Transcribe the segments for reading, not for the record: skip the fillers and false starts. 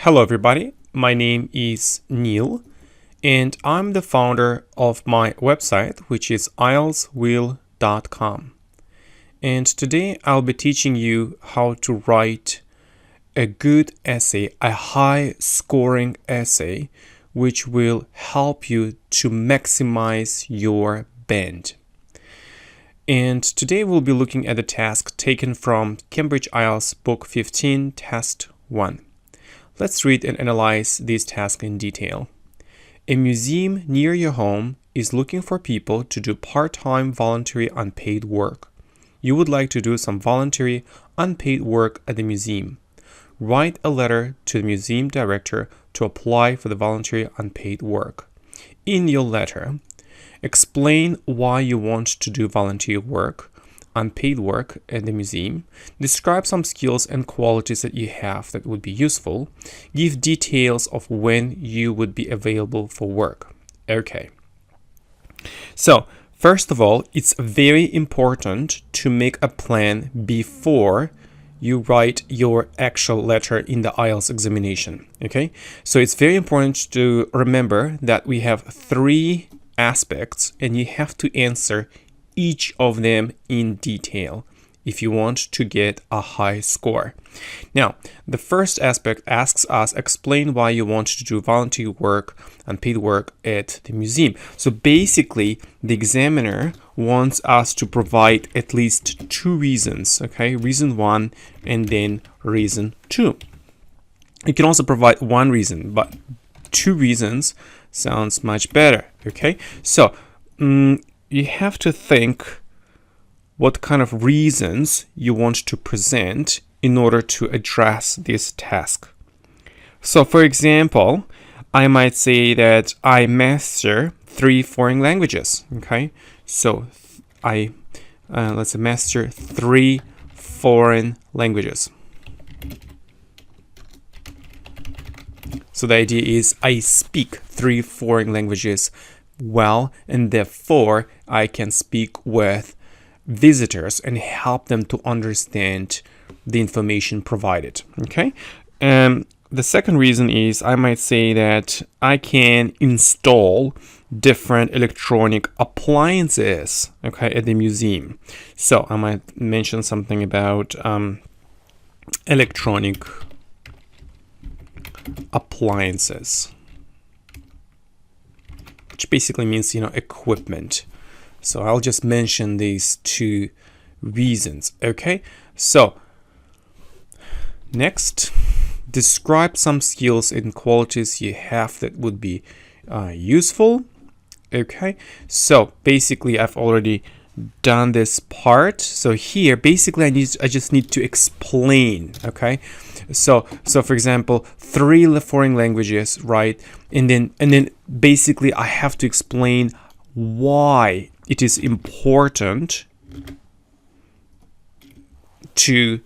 Hello everybody, my name is Neil and I'm the founder of my website, which is IELTSwheel.com. And today I'll be teaching you how to write a good essay, a high scoring essay, which will help you to maximize your band. And today we'll be looking at the task taken from Cambridge IELTS Book 15, Test 1. Let's read and analyze this task in detail. A museum near your home is looking for people to do part-time voluntary unpaid work. You would like to do some voluntary unpaid work at the museum. Write a letter to the museum director to apply for the voluntary unpaid work. In your letter, explain why you want to do volunteer work, unpaid work at the museum. Describe some skills and qualities that you have that would be useful. Give details of when you would be available for work. Okay. So, first of all, it's very important to make a plan before you write your actual letter in the IELTS examination. Okay. So it's very important to remember that we have three aspects and you have to answer each of them in detail if you want to get a high score. Now, the first aspect asks us, explain why you want to do volunteer work, unpaid work at the museum. So basically, the examiner wants us to provide at least two reasons, okay? Reason one and then reason two. You can also provide one reason, but two reasons sounds much better, okay? So, you have to think what kind of reasons you want to present in order to address this task. So, for example, I might say that I master 3 foreign languages. Okay, so let's say master 3 foreign languages. So the idea is I speak 3 foreign languages well, and therefore I can speak with visitors and help them to understand the information provided. Okay. The second reason is I might say that I can install different electronic appliances, okay, at the museum. So I might mention something about electronic appliances, which basically means, equipment. So I'll just mention these two reasons, okay? So next, describe some skills and qualities you have that would be useful, okay? So basically, I've already done this part. So here, basically, I just need to explain, okay? So for example, 3 foreign languages, right? And then basically I have to explain why it is important to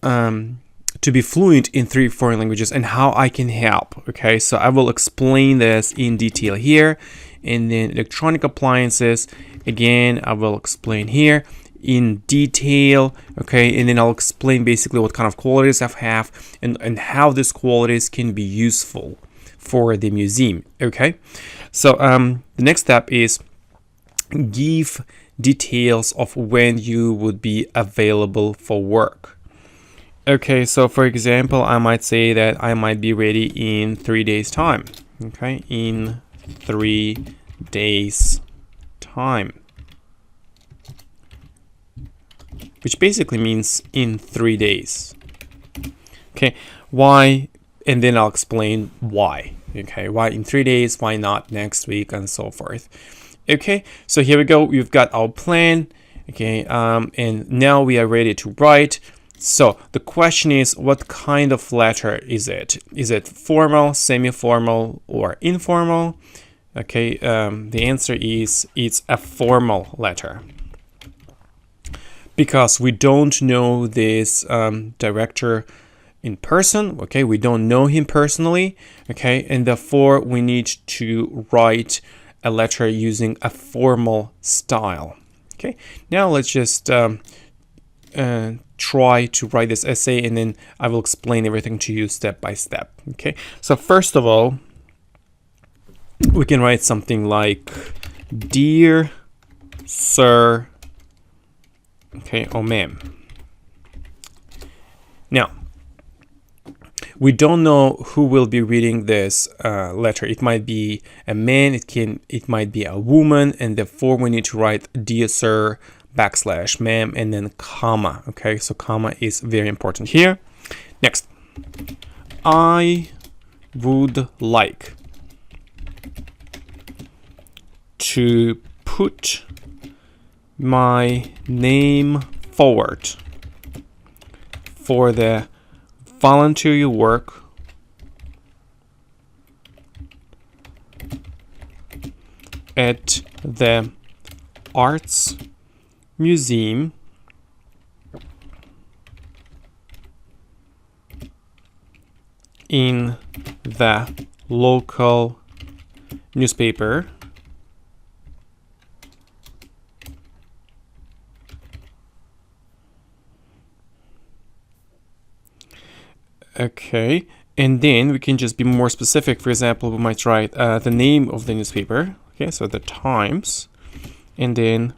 be fluent in 3 foreign languages and how I can help. Okay, so I will explain this in detail here. And then electronic appliances, again, I will explain here in detail. Okay, and then I'll explain basically what kind of qualities I have and how these qualities can be useful for the museum. Okay, so the next step is give details of when you would be available for work. Okay, so for example, I might say that I might be ready in 3 days time. Okay, in 3 days time, which basically means in 3 days. Okay, why? And then I'll explain why. Okay, why in 3 days, why not next week, and so forth. Okay, so here we go. We've got our plan. Okay, and now we are ready to write. So the question is, what kind of letter is it? Is it formal, semi-formal, or informal? Okay, the answer is it's a formal letter, because we don't know this director in person. Okay, we don't know him personally. Okay, and therefore we need to write a letter using a formal style. Okay, now let's just try to write this essay, and then I will explain everything to you step by step. Okay, so first of all, we can write something like, dear sir, okay, or ma'am. Now, we don't know who will be reading this letter. It might be a man, it might be a woman, and therefore we need to write dear sir / ma'am and then comma. Okay, so comma is very important here. Next, I would like to put my name forward for the voluntary work at the Arts Museum in the local newspaper Okay, and then we can just be more specific. For example, we might write the name of the newspaper. Okay, so the Times, and then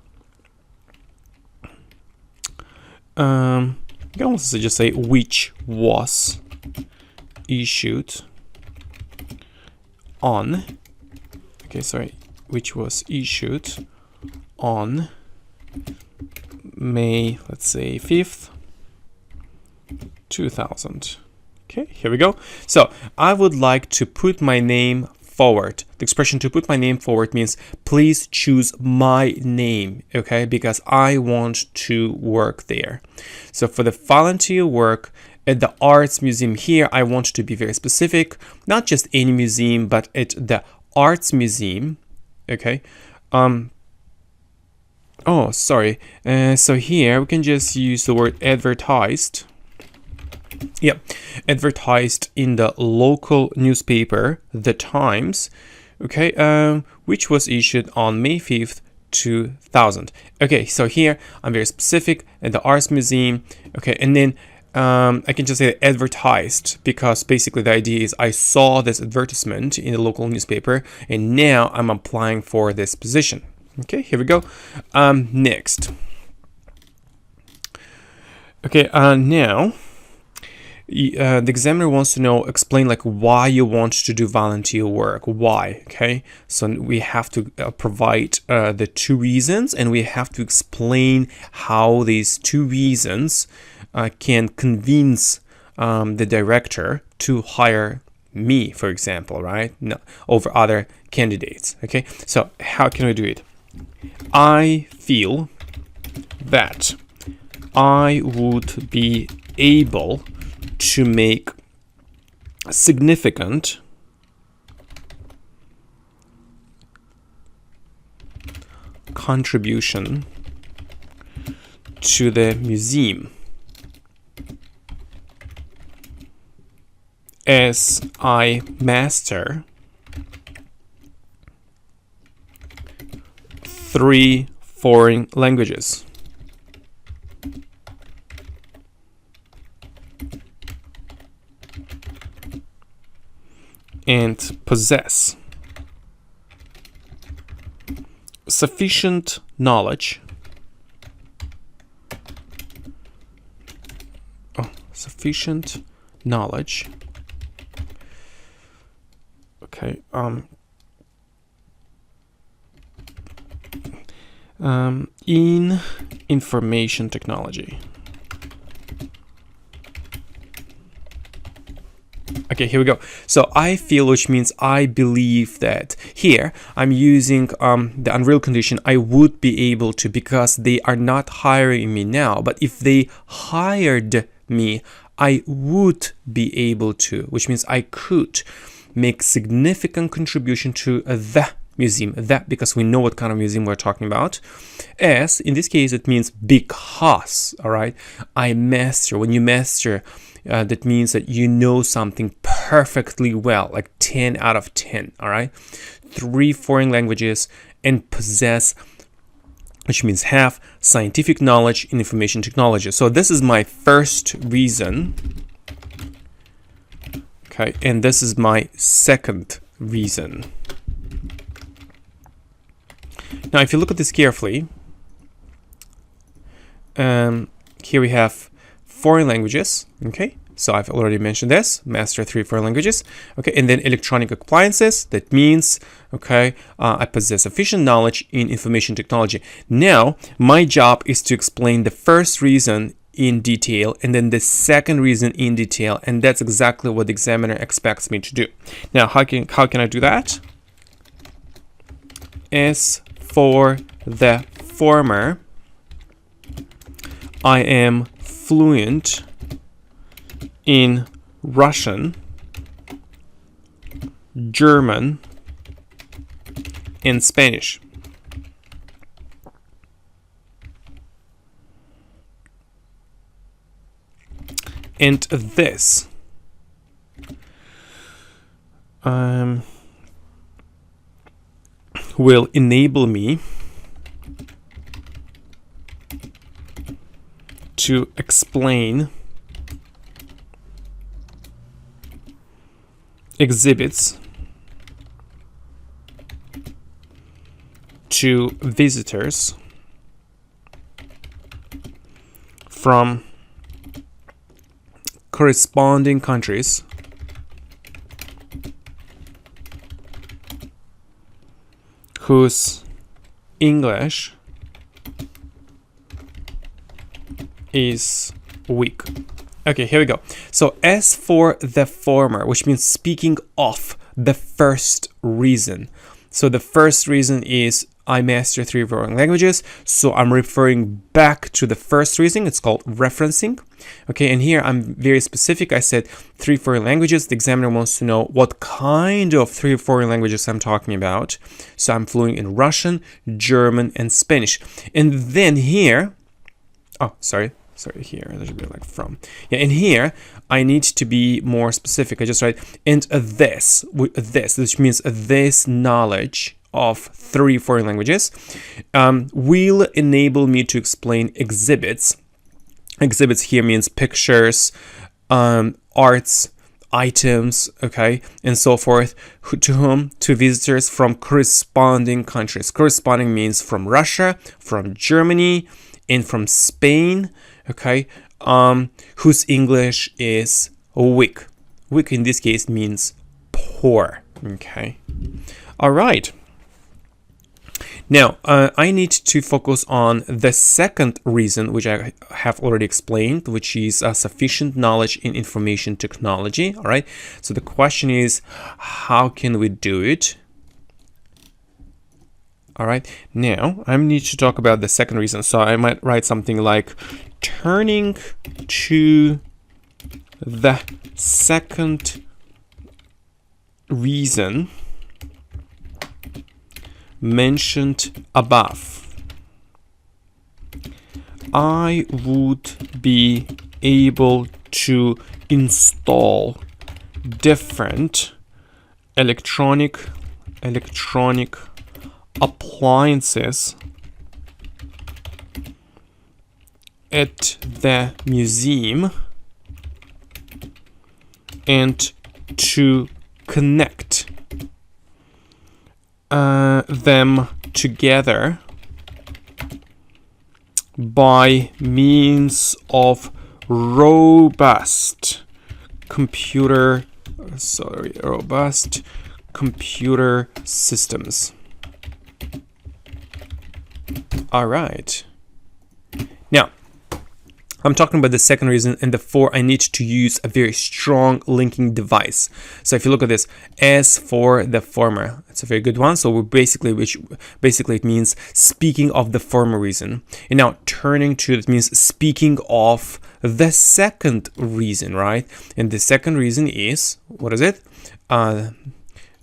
you can also just say which was issued on. Okay, sorry, which was issued on May, let's say 5th, 2000. Okay, here we go. So I would like to put my name forward. The expression to put my name forward means please choose my name, okay, because I want to work there. So for the volunteer work at the Arts Museum here, I want to be very specific, not just any museum, but at the Arts Museum, okay. Oh, sorry. So here we can just use the word advertised. Yeah, advertised in the local newspaper, The Times, okay, which was issued on May 5th, 2000. Okay, so here I'm very specific at the Arts Museum, okay, and then I can just say advertised because basically the idea is I saw this advertisement in the local newspaper and now I'm applying for this position. Okay, here we go. Next. Okay, now the examiner wants to know, explain like why you want to do volunteer work. Why? Okay, so we have to provide the two reasons, and we have to explain how these two reasons can convince the director to hire me, for example, right? No, over other candidates. Okay, so how can we do it? I feel that I would be able to make a significant contribution to the museum as I master 3 foreign languages. And possess sufficient knowledge okay, in information technology. Okay, here we go. So I feel, which means I believe that. Here I'm using the unreal condition. I would be able to, because they are not hiring me now, but if they hired me, I would be able to, which means I could make significant contribution to the museum. That because we know what kind of museum we're talking about. As in this case, it means because. All right, I master. When you master, that means that you know something perfectly well, like 10 out of 10. All right, 3 foreign languages and possess which means have scientific knowledge in information technology. So this is my first reason. Okay, and this is my second reason. Now, if you look at this carefully, here we have foreign languages. Okay, so I've already mentioned this, master 3 foreign languages. Okay, and then electronic appliances. That means, okay, I possess sufficient knowledge in information technology. Now, my job is to explain the first reason in detail and then the second reason in detail, and that's exactly what the examiner expects me to do. Now, how can I do that? As for the former, I am fluent in Russian, German, and Spanish. And this will enable me to explain exhibits to visitors from corresponding countries whose English is weak. Okay, here we go. So as for the former, which means speaking of the first reason. So the first reason is I master 3 foreign languages. So I'm referring back to the first reason. It's called referencing. Okay, and here I'm very specific. I said 3 foreign languages. The examiner wants to know what kind of 3 foreign languages I'm talking about. So I'm fluent in Russian, German, and Spanish. And then here, here, there should be like from. Yeah, and here, I need to be more specific. I just write, and this, which means this knowledge of 3 foreign languages will enable me to explain exhibits. Exhibits here means pictures, arts, items, okay, and so forth, to whom? To visitors from corresponding countries. Corresponding means from Russia, from Germany, and from Spain, okay, whose English is weak. Weak in this case means poor, okay. All right. Now, I need to focus on the second reason, which I have already explained, which is sufficient knowledge in information technology. All right. So the question is, how can we do it? All right. Now, I need to talk about the second reason. So I might write something like, turning to the second reason mentioned above, I would be able to install different electronic appliances at the museum and to connect them together by means of robust computer systems. All right. Now, I'm talking about the second reason, and therefore I need to use a very strong linking device. So if you look at this, as for the former, it's a very good one. So basically it means speaking of the former reason. And now turning to, it means speaking of the second reason, right? And the second reason is, what is it?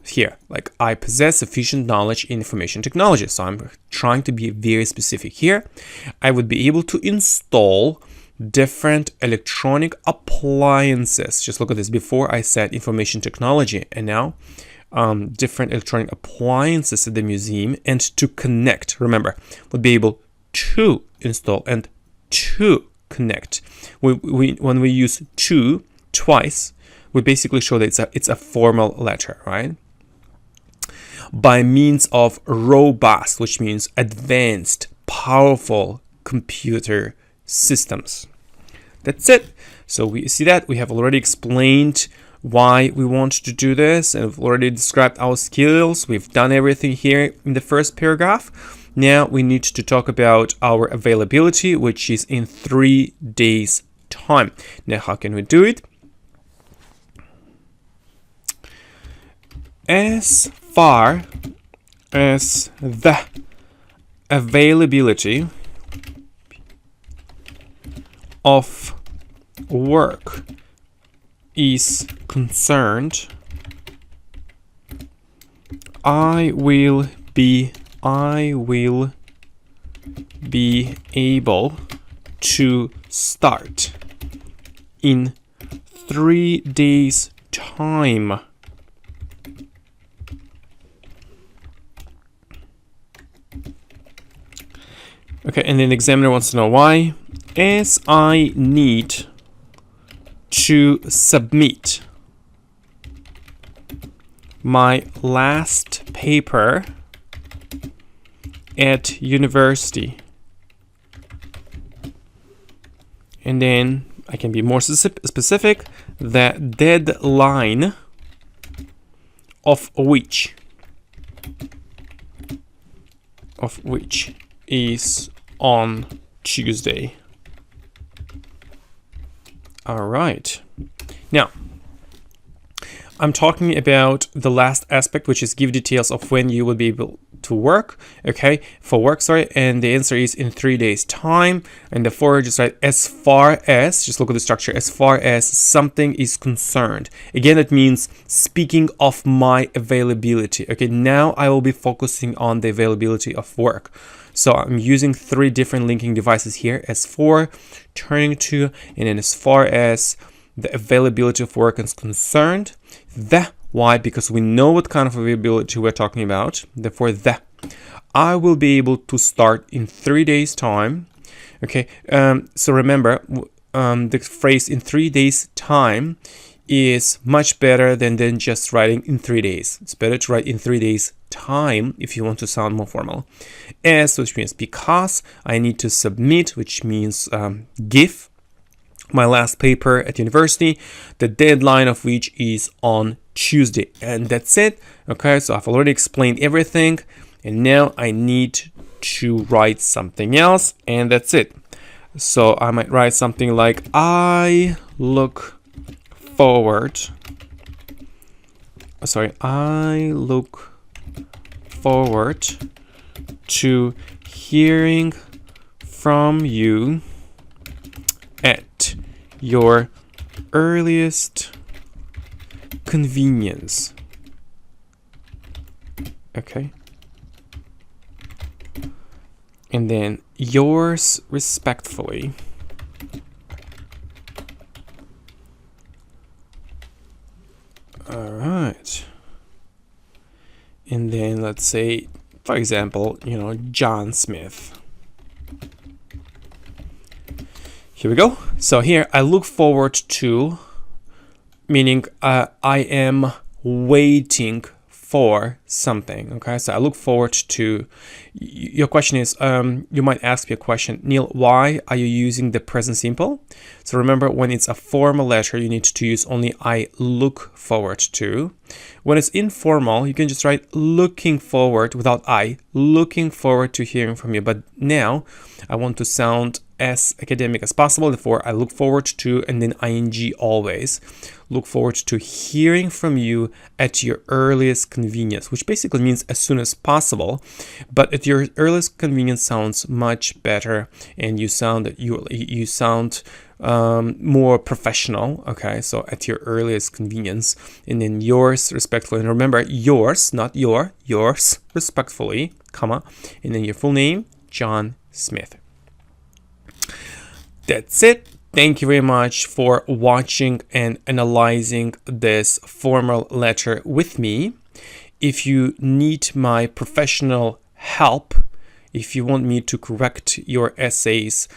Here, like I possess sufficient knowledge in information technology. So I'm trying to be very specific here. I would be able to install different electronic appliances. Just look at this. Before I said information technology, and now different electronic appliances at the museum, and to connect. Remember, would be able to install and to connect. When we use to twice, we basically show that it's a formal letter, right? By means of robust, which means advanced, powerful computer systems. That's it. So we see that we have already explained why we want to do this, and we've already described our skills. We've done everything here in the first paragraph. Now we need to talk about our availability, which is in 3 days time. Now how can we do it? As far as the availability of work is concerned, I will be able to start in 3 days time. Okay, and then the examiner wants to know why. As I need to submit my last paper at university, and then I can be more specific, the deadline of which is on Tuesday. All right. Now, I'm talking about the last aspect, which is give details of when you will be able to work. Okay, and the answer is in 3 days time. And therefore, just write as far as, just look at the structure, as far as something is concerned. Again, it means speaking of my availability. Okay, now I will be focusing on the availability of work. So I'm using 3 different linking devices here, as for, turning to, and then as far as the availability of work is concerned. Why? Because we know what kind of availability we're talking about. Therefore, I will be able to start in 3 days time. Okay, so remember, the phrase in 3 days time is much better than just writing in 3 days. It's better to write in 3 days time if you want to sound more formal. As, which means because, I need to submit, which means give my last paper at university, the deadline of which is on Tuesday. And that's it. Okay, so I've already explained everything, and now I need to write something else, and that's it. So I might write something like, I look forward to hearing from you at your earliest convenience. Okay. And then yours respectfully. All right. And then let's say, for example, John Smith. Here we go. So here I look forward to, meaning I am waiting for something. Okay, so I look forward to. Your question is, you might ask me a question, Neil, why are you using the present simple? So remember, when it's a formal letter, you need to use only I look forward to. When it's informal, you can just write looking forward without I, looking forward to hearing from you. But now I want to sound as academic as possible. Therefore, I look forward to, and then ing always. Look forward to hearing from you at your earliest convenience, which basically means as soon as possible. But at your earliest convenience sounds much better, and you sound more professional. Okay, so at your earliest convenience, and then yours respectfully. And remember, yours, not yours respectfully, comma, and then your full name, John Smith. That's it. Thank you very much for watching and analyzing this formal letter with me. If you need my professional help if you want me to correct your essays,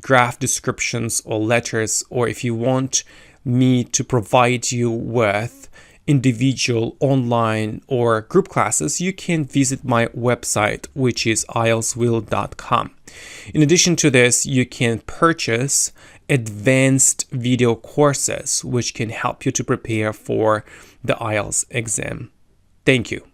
graph descriptions or letters, or if you want me to provide you with individual online or group classes, you can visit my website, which is IELTSwill.com. In addition to this, you can purchase advanced video courses, which can help you to prepare for the IELTS exam. Thank you.